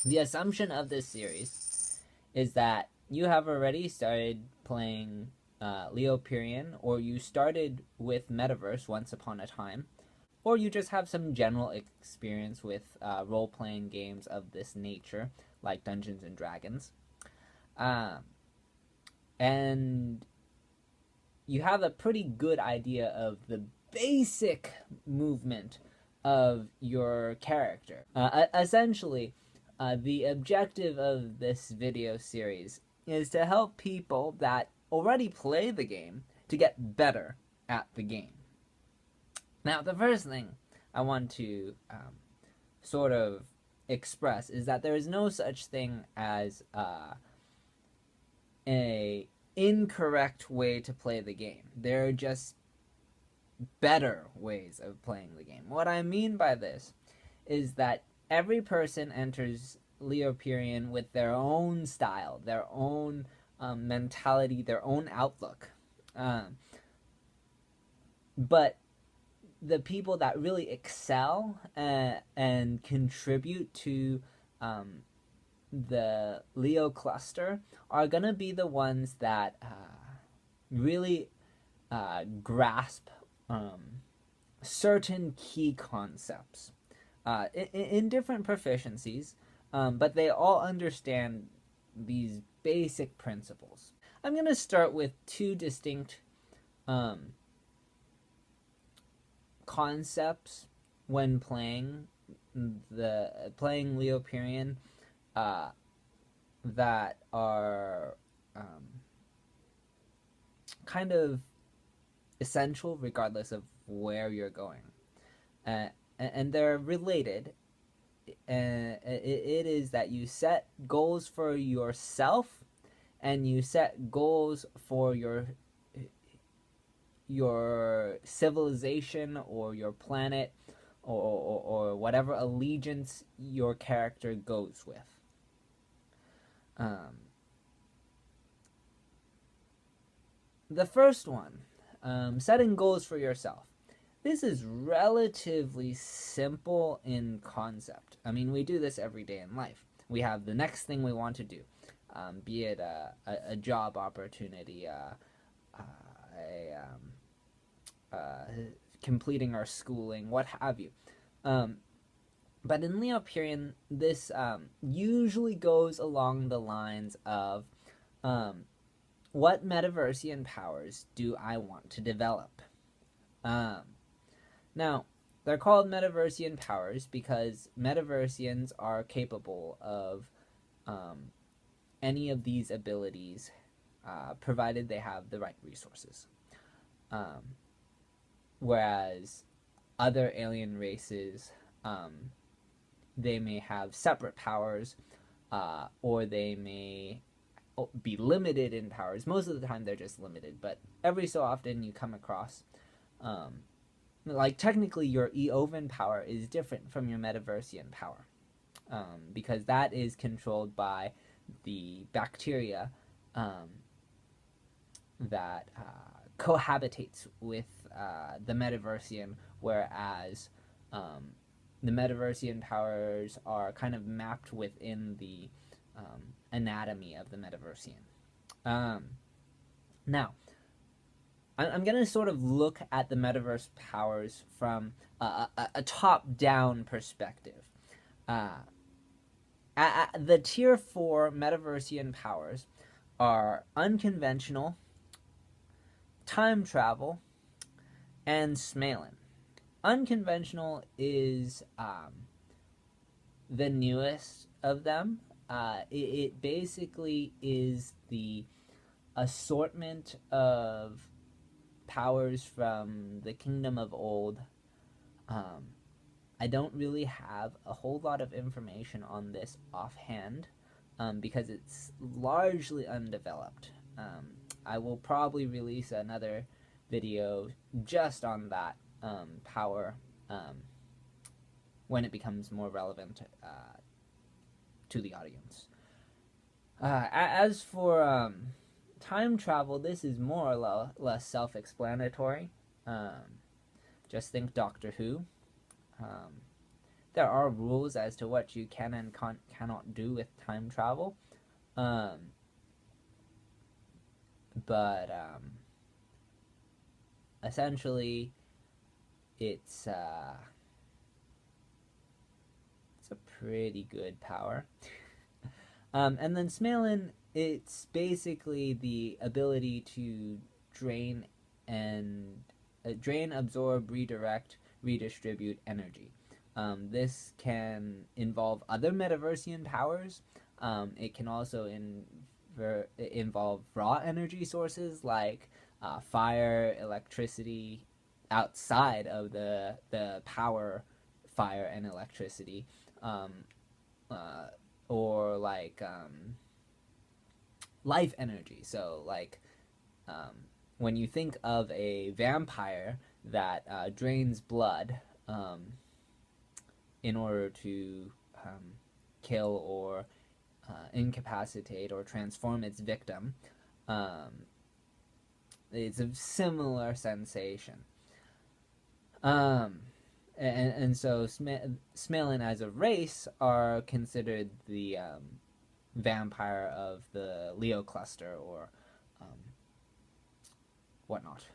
The assumption of this series is that you have already started playing Leoperion, or you started with Metaverse once upon a time, or you just have some general experience with role-playing games of this nature, like Dungeons and Dragons. Um, and you have a pretty good idea of the basic movement of your character. Essentially, the objective of this video series is to help people that already play the game to get better at the game. Now, the first thing I want to sort of express is that there is no such thing as a incorrect way to play the game. There are just better ways of playing the game. What I mean by this is that every person enters Leoperion with their own style, their own mentality, their own outlook. But the people that really excel and contribute to the Leo cluster are going to be the ones that really grasp certain key concepts in different proficiencies, but they all understand these basic principles. I'm going to start with two distinct concepts when playing Leoperion that are kind of essential regardless of where you're going, and they're related. It is that you set goals for yourself, and you set goals for your civilization or your planet, or whatever allegiance your character goes with. The first one, setting goals for yourself. This is relatively simple in concept. I mean, we do this every day in life. We have the next thing we want to do, be it a job opportunity, completing our schooling, what have you. But in Leoperion, this usually goes along the lines of what metaversian powers do I want to develop? Now, they're called metaversian powers because metaversians are capable of any of these abilities, provided they have the right resources. Whereas other alien races, they may have separate powers, or they may be limited in powers. Most of the time they're just limited, but every so often you come across, like technically your Eovan power is different from your Metaversian power, because that is controlled by the bacteria that cohabitates with the Metaversian, whereas the Metaversian powers are kind of mapped within the anatomy of the Metaversian. Now, I'm going to sort of look at the Metaverse powers from a top-down perspective. The Tier 4 Metaversian powers are unconventional, time travel, and Smalin. Unconventional is the newest of them. It basically is the assortment of powers from the Kingdom of Old. I don't really have a whole lot of information on this offhand, because it's largely undeveloped. I will probably release another video just on that power when it becomes more relevant to the audience. As for time travel, this is more or less self-explanatory. Just think Doctor Who. there are rules as to what you can and cannot do with time travel. Um, but essentially, it's it's a pretty good power. And then Smalin, it's basically the ability to drain and drain, absorb, redirect, redistribute energy. This can involve other metaversian powers. It can also involve raw energy sources like fire, electricity, outside of the power, fire, and electricity. Um, uh, or like life energy. So, like, when you think of a vampire that drains blood in order to kill or incapacitate or transform its victim, um, it's a similar sensation. Um, and so Smalin as a race are considered the vampire of the Leo cluster or whatnot.